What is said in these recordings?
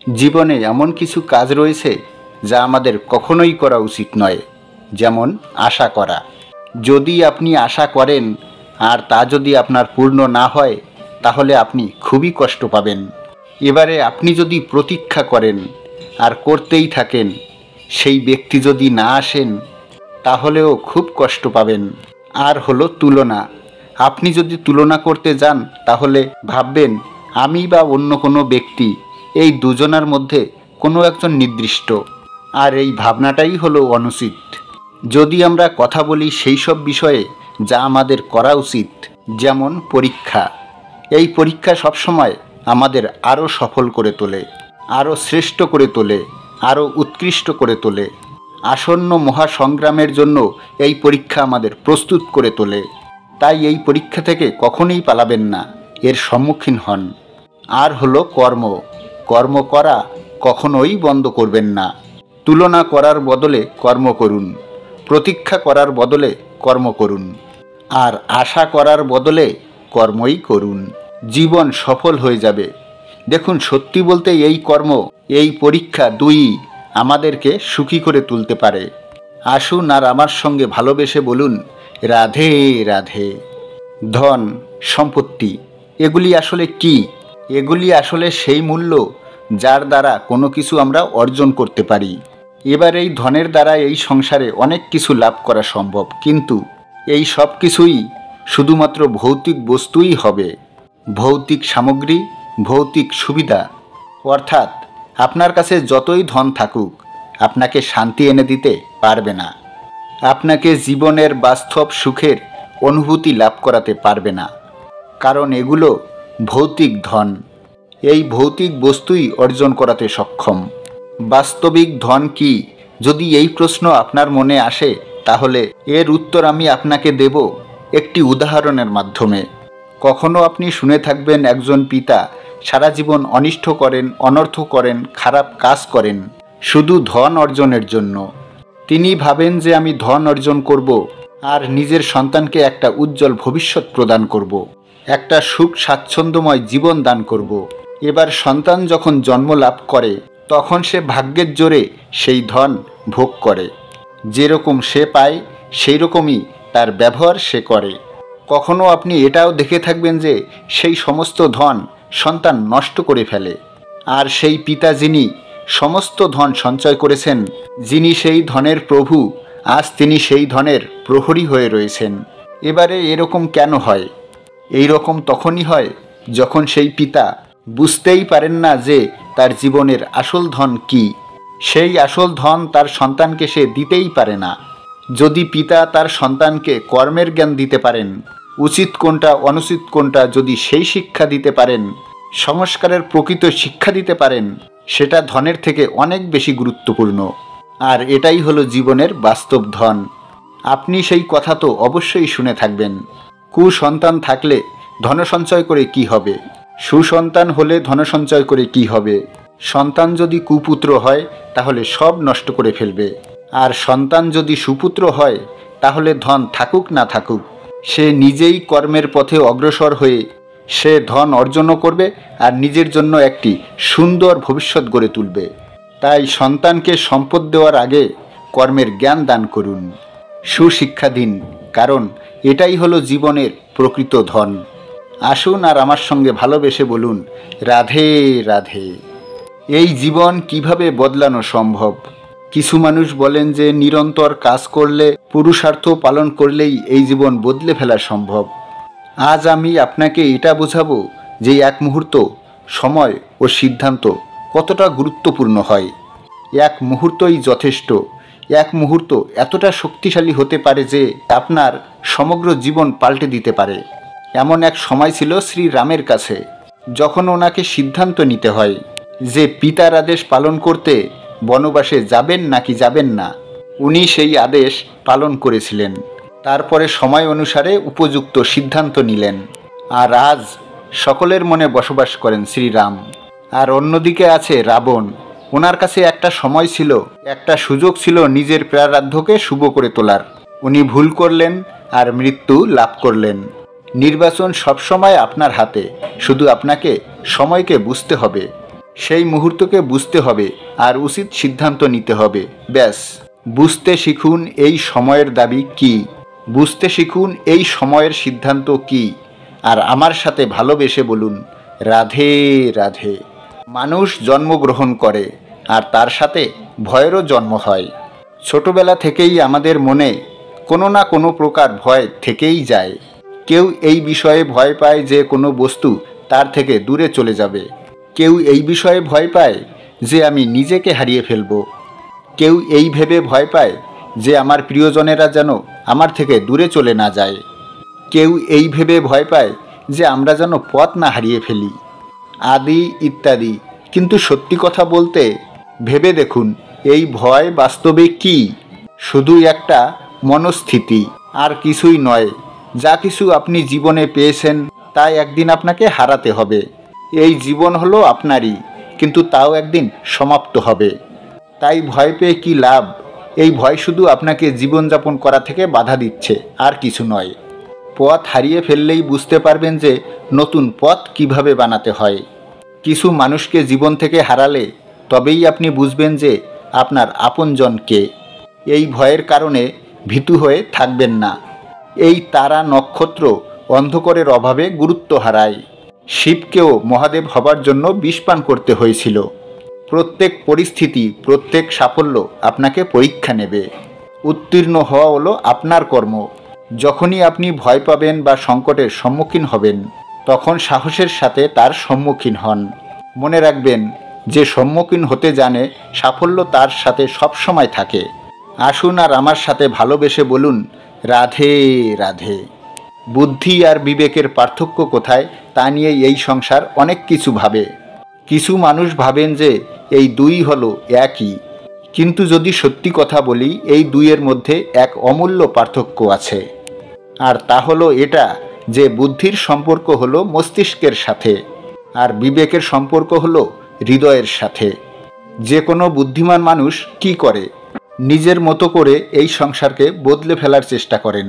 জীবনে এমন কিছু কাজ রয়েছে যা আমাদের কখনোই করা উচিত নয়, যেমন আশা করা। যদি আপনি আশা করেন আর তা যদি আপনার পূর্ণ না হয়, তাহলে আপনি খুবই কষ্ট পাবেন। এবারে আপনি যদি প্রতীক্ষা করেন আর করতেই থাকেন, সেই ব্যক্তি যদি না আসেন, তাহলেও খুব কষ্ট পাবেন। আর হলো তুলনা। আপনি যদি তুলনা করতে যান, তাহলে ভাববেন আমি বা অন্য কোনো ব্যক্তি, এই দুজনের মধ্যে কোনো একজন নির্দিষ্ট। আর এই ভাবনাটাই হলো অনুচিত। যদি আমরা কথা বলি সেই সব বিষয়ে যা আমাদের করা উচিত, যেমন পরীক্ষা। এই পরীক্ষা সবসময় আমাদের আরও সফল করে তোলে, আরও শ্রেষ্ঠ করে তোলে, আরও উৎকৃষ্ট করে তোলে। আসন্ন মহাসংগ্রামের জন্য এই পরীক্ষা আমাদের প্রস্তুত করে তোলে। তাই এই পরীক্ষা থেকে কখনোই পালাবেন না, এর সম্মুখীন হন। আর হলো কর্ম। কর্ম করা কখনোই বন্ধ করবেন না। তুলনা করার বদলে কর্ম করুন, প্রতীক্ষা করার বদলে কর্ম করুন, আর আশা করার বদলে কর্মই করুন। জীবন সফল হয়ে যাবে। দেখুন, সত্যি বলতে এই কর্ম, এই পরীক্ষা দুই আমাদেরকে সুখী করে তুলতে পারে। আসুন আর আমার সঙ্গে ভালোবেসে বলুন, রাধে রাধে। ধন, সম্পত্তি, এগুলি আসলে কি? এগুলি আসলে সেই মূল্য যার দ্বারা কোনো কিছু আমরা অর্জন করতে পারি। এবার এই ধনের দ্বারা এই সংসারে অনেক কিছু লাভ করা সম্ভব, কিন্তু এই সব কিছুই শুধুমাত্র ভৌতিক বস্তুই হবে, ভৌতিক সামগ্রী, ভৌতিক সুবিধা। অর্থাৎ আপনার কাছে যতই ধন থাকুক, আপনাকে শান্তি এনে দিতে পারবে না, আপনাকে জীবনের বাস্তব সুখের অনুভূতি লাভ করাতে পারবে না, কারণ এগুলো ভৌতিক ধন। এই ভৌতিক বস্তুই অর্জন করাতে সক্ষম। বাস্তবিক ধন কি, যদি এই প্রশ্ন আপনার মনে আসে, তাহলে এর উত্তর আমি আপনাকে দেব একটি উদাহরণের মাধ্যমে। কখনো আপনি শুনে থাকবেন একজন পিতা সারা জীবন অনিষ্ট করেন, অনর্থ করেন, খারাপ কাজ করেন শুধু ধন অর্জনের জন্য। তিনি ভাবেন যে আমি ধন অর্জন করব আর নিজের সন্তানকে একটা উজ্জ্বল ভবিষ্যৎ প্রদান করব, একটা সুখ স্বাচ্ছন্দ্যময় জীবন দান করব। এবার সন্তান যখন জন্ম লাভ করে, তখন সে ভাগ্যের জোরে সেই ধন ভোগ করে। যেরকম সে পায় সেই রকমই তার ব্যবহার সে করে। কখনো আপনি এটাও দেখে থাকবেন যে সেই সমস্ত ধন সন্তান নষ্ট করে ফেলে, আর সেই পিতা যিনি সমস্ত ধন সঞ্চয় করেছেন, যিনি সেই ধনের প্রভু, আজ তিনি সেই ধনের প্রহরী হয়ে রয়েছেন। এবারে এরকম কেন হয়? এই রকম তখনই হয় যখন সেই পিতা বুঝতেই পারেন না যে তার জীবনের আসল ধন কি। সেই আসল ধন তার সন্তানকে সে দিতেই পারে না। যদি পিতা তার সন্তানকে কর্মের জ্ঞান দিতে পারেন, উচিত কোনটা অনুচিত কোনটা যদি সেই শিক্ষা দিতে পারেন, সংস্কারের প্রকৃত শিক্ষা দিতে পারেন, সেটা ধনের থেকে অনেক বেশি গুরুত্বপূর্ণ। আর এটাই হলো জীবনের বাস্তব ধন। আপনি সেই কথা তো অবশ্যই শুনে থাকবেন, কুসন্তান থাকলে ধনসঞ্চয় করে কি হবে, সুসন্তান হলে ধনসঞ্চয় করে কি হবে। সন্তান যদি কুপুত্র হয় তাহলে সব নষ্ট করে ফেলবে, আর সন্তান যদি সুপুত্র হয় তাহলে ধন থাকুক না থাকুক, সে নিজেই কর্মের পথে অগ্রসর হয়ে সে ধন অর্জনও করবে আর নিজের জন্য একটি সুন্দর ভবিষ্যৎ গড়ে তুলবে। তাই সন্তানকে সম্পদ দেওয়ার আগে কর্মের জ্ঞান দান করুন, সুশিক্ষা দিন, কারণ এটাই হলো জীবনের প্রকৃত ধন। আসুন আর আমার সঙ্গে ভালোবেসে বলুন, রাধে রাধে। এই জীবন কিভাবে বদলানো সম্ভব? কিছু মানুষ বলেন যে নিরন্তর কাজ করলে, পুরুষার্থ পালন করলেই এই জীবন বদলে ফেলা সম্ভব। আজ আমি আপনাকে এটা বোঝাবো যে এক মুহূর্ত, সময় ও সিদ্ধান্ত কতটা গুরুত্বপূর্ণ হয়। এক মুহূর্তই যথেষ্ট। এক মুহূর্ত এতটা শক্তিশালী হতে পারে যে আপনার সমগ্র জীবন পাল্টে দিতে পারে। এমন এক সময় ছিল শ্রী রামের কাছে, যখন ওনাকে সিদ্ধান্ত নিতে হয় যে পিতার আদেশ পালন করতে বনবাসে যাবেন নাকি যাবেন না। উনি সেই আদেশ পালন করেছিলেন। তারপরে সময় অনুসারে উপযুক্ত সিদ্ধান্ত নিলেন। আর আজ সকলের মনে বসবাস করেন শ্রীরাম। আর অন্যদিকে আছে রাবণ। ওনার কাছে একটা সময় ছিল, একটা সুযোগ ছিল নিজের প্রারাধ্যকে শুভ করে তোলার। উনি ভুল করলেন আর মৃত্যু লাভ করলেন। নির্বাচন সবসময় আপনার হাতে, শুধু আপনাকে সময়কে বুঝতে হবে। সেই মুহূর্তকে বুঝতে হবে আর উচিত সিদ্ধান্ত নিতে হবে। ব্যাস, বুঝতে শিখুন এই সময়ের দাবি কি, বুঝতে শিখুন এই সময়ের সিদ্ধান্ত কি, আর আমার সাথে ভালোবেসে বলুন রাধে রাধে। মানুষ জন্মগ্রহণ করে আর তার সাথে ভয়েরও জন্ম হয়। ছোটবেলা থেকেই আমাদের মনে কোনো না কোনো প্রকার ভয় থেকেই যায়। কেউ এই বিষয়ে ভয় পায় যে কোনো বস্তু তার থেকে দূরে চলে যাবে, কেউ এই বিষয়ে ভয় পায় যে আমি নিজেকে হারিয়ে ফেলব, কেউ এই ভেবে ভয় পায় যে আমার প্রিয়জনেরা যেন আমার থেকে দূরে চলে না যায়, কেউ এই ভেবে ভয় পায় যে আমরা যেন পথ না হারিয়ে ফেলি, আদি ইত্যাদি। কিন্তু সত্যি কথা বলতে ভেবে দেখুন, এই ভয় বাস্তবে কি? শুধু একটা মনস্থিতি, আর কিছুই নয়। যা কিছু আপনি জীবনে পেয়েছেন তাই একদিন আপনাকে হারাতে হবে। এই জীবন হলো আপনারই, কিন্তু তাও একদিন সমাপ্ত হবে। তাই ভয় পেয়ে কি লাভ? এই ভয় শুধু আপনাকে জীবনযাপন করা থেকে বাধা দিচ্ছে, আর কিছু নয়। পথ হারিয়ে ফেললেই বুঝতে পারবেন যে নতুন পথ কিভাবে বানাতে হয়। কিছু মানুষকে জীবন থেকে হারালে তবেই আপনি বুঝবেন যে আপনার আপনজন কে। এই ভয়ের কারণে ভীতু হয়ে থাকবেন না। এই তারা নক্ষত্র অন্ধকারের অভাবে গুরুত্ব হারায়। শিবকেও মহাদেব হবার জন্য বিষ পান করতে হয়েছিল। প্রত্যেক পরিস্থিতি, প্রত্যেক সাফল্য আপনাকে পরীক্ষা নেবে। উত্তীর্ণ হওয়া হলো আপনার কর্ম। যখনই আপনি ভয় পাবেন বা সংকটের সম্মুখীন হবেন, তখন সাহসের সাথে তার সম্মুখীন হন। মনে রাখবেন, যে সম্মুখীন হতে জানে সাফল্য তার সাথে সবসময় থাকে। আসুন আর আমার সাথে ভালোবেসে বলুন রাধে রাধে। বুদ্ধি আর বিবেকের পার্থক্য কোথায় তা নিয়ে এই সংসার অনেক কিছু ভাবে। কিছু মানুষ ভাবেন যে এই দুই হলো একই, কিন্তু যদি সত্যি কথা বলি, এই দুইয়ের মধ্যে এক অমূল্য পার্থক্য আছে। আর তা হলো এটা যে বুদ্ধির সম্পর্ক হলো মস্তিষ্কের সাথে, আর বিবেকের সম্পর্ক হলো হৃদয়ের সাথে। যে কোনো বুদ্ধিমান মানুষ কি করে? নিজের মতো করে এই সংসারকে বদলে ফেলার চেষ্টা করেন।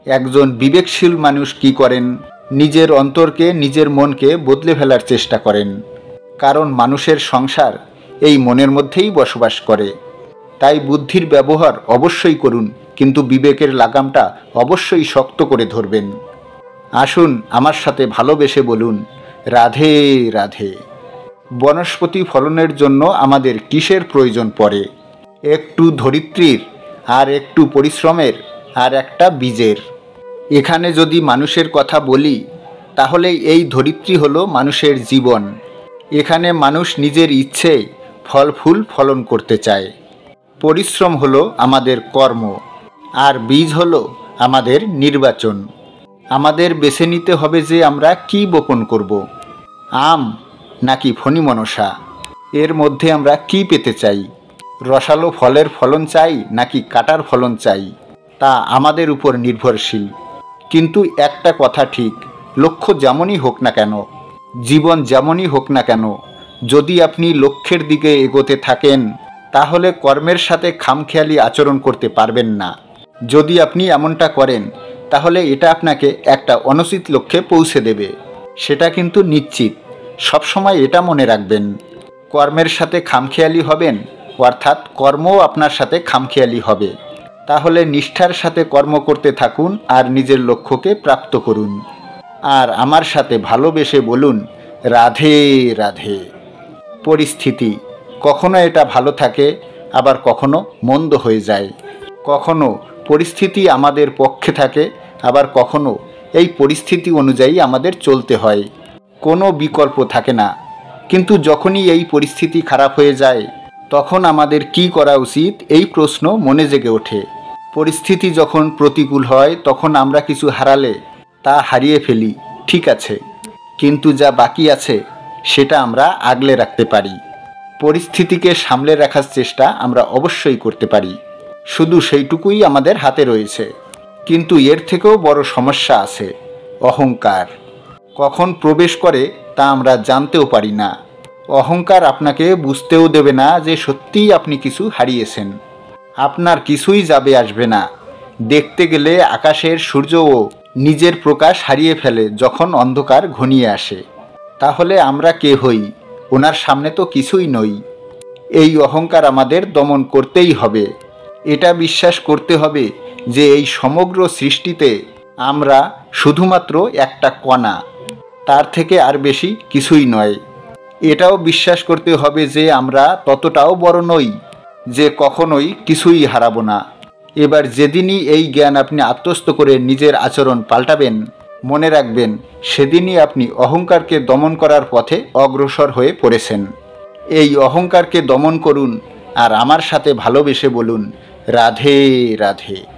একজন বিবেকশীল মানুষ কি করেন? নিজের অন্তরকে, নিজের মনকে বদলে ফেলার চেষ্টা করেন। কারণ মানুষের সংসার এই মনের মধ্যেই বসবাস করে। তাই বুদ্ধির ব্যবহার অবশ্যই করুন, কিন্তু বিবেকের লাগামটা অবশ্যই শক্ত করে ধরবেন। আসুন আমার সাথে ভালোবেসে বলুন রাধে রাধে। বনস্পতি ফলনের জন্য আমাদের কিসের প্রয়োজন পড়ে? একটু ধরিত্রীর, আর একটু পরিশ্রমের, আর একটা বীজের। এখানে যদি মানুষের কথা বলি, তাহলে এই ধরিত্রী হলো মানুষের জীবন। এখানে মানুষ নিজের ইচ্ছে ফল ফুল ফলন করতে চায়। পরিশ্রম হলো আমাদের কর্ম, আর বীজ হলো আমাদের নির্বাচন। আমাদের বেছে নিতে হবে যে আমরা কি বপন করব, আম নাকি ফণিমনসা। এর মধ্যে আমরা কি পেতে চাই? রসালো ফলের ফলন চাই নাকি কাটার ফলন চাই, তা আমাদের উপর নির্ভরশীল। কিন্তু একটা কথা ঠিক, লক্ষ্য যেমনই হোক না কেন, জীবন যেমনই হোক না কেন, যদি আপনি লক্ষ্যের দিকে এগোতে থাকেন, তাহলে কর্মের সাথে খামখেয়ালি আচরণ করতে পারবেন না। যদি আপনি এমনটা করেন, তাহলে এটা আপনাকে একটা অনুচিত লক্ষ্যে পৌঁছে দেবে, সেটা কিন্তু নিশ্চিত। সবসময় এটা মনে রাখবেন, কর্মের সাথে খামখেয়ালি হবেন, অর্থাৎ কর্মও আপনার সাথে খামখেয়ালি হবে। তাহলে নিষ্ঠার সাথে কর্ম করতে থাকুন আর নিজের লক্ষ্যকে প্রাপ্ত করুন। আর আমার সাথে ভালোবেসে বলুন রাধে রাধে। পরিস্থিতি কখনো এটা ভালো থাকে, আবার কখনো মন্দ হয়ে যায়। কখনো পরিস্থিতি আমাদের পক্ষে থাকে, আবার কখনো এই পরিস্থিতি অনুযায়ী আমাদের চলতে হয়। কোনো বিকল্প থাকে না। কিন্তু যখনই এই পরিস্থিতি খারাপ হয়ে যায়, তখন আমাদের কি করা উচিত, এই প্রশ্ন মনে জেগে ওঠে। পরিস্থিতি যখন প্রতিকূল হয়, তখন আমরা কিছু হারালে তা হারিয়ে ফেলি, ঠিক আছে, কিন্তু যা বাকি আছে সেটা আমরা আগলে রাখতে পারি। পরিস্থিতিকে সামলে রাখার চেষ্টা আমরা অবশ্যই করতে পারি, শুধু সেইটুকুই আমাদের হাতে রয়েছে। কিন্তু এর থেকেও বড় সমস্যা আছে, অহংকার। কখন প্রবেশ করে তা আমরা জানতেও পারি না। অহংকার আপনাকে বুঝতেও দেবে না যে সত্যিই আপনি কিছু হারিয়েছেন। আপনার কিছুই যাবে আসবে না। দেখতে গেলে আকাশের সূর্যও নিজের প্রকাশ হারিয়ে ফেলে যখন অন্ধকার ঘনিয়ে আসে। তাহলে আমরা কে হই? ওনার সামনে তো কিছুই নই। এই অহংকার আমাদের দমন করতেই হবে। এটা বিশ্বাস করতে হবে যে এই সমগ্র সৃষ্টিতে আমরা শুধুমাত্র একটা কণা, তার থেকে আর বেশি কিছুই নয়। এটাও বিশ্বাস করতে হবে যে আমরা ততটাও বড় নই যে কখনোই কিছুই হারাবো না। এবার যেদিনই এই জ্ঞান আপনি আত্মস্থ করে নিজের আচরণ পাল্টাবেন, মনে রাখবেন সেদিনই আপনি অহংকারকে দমন করার পথে অগ্রসর হয়ে পড়েছেন। এই অহংকারকে দমন করুন আর আমার সাথে ভালোবেসে বলুন, রাধে রাধে।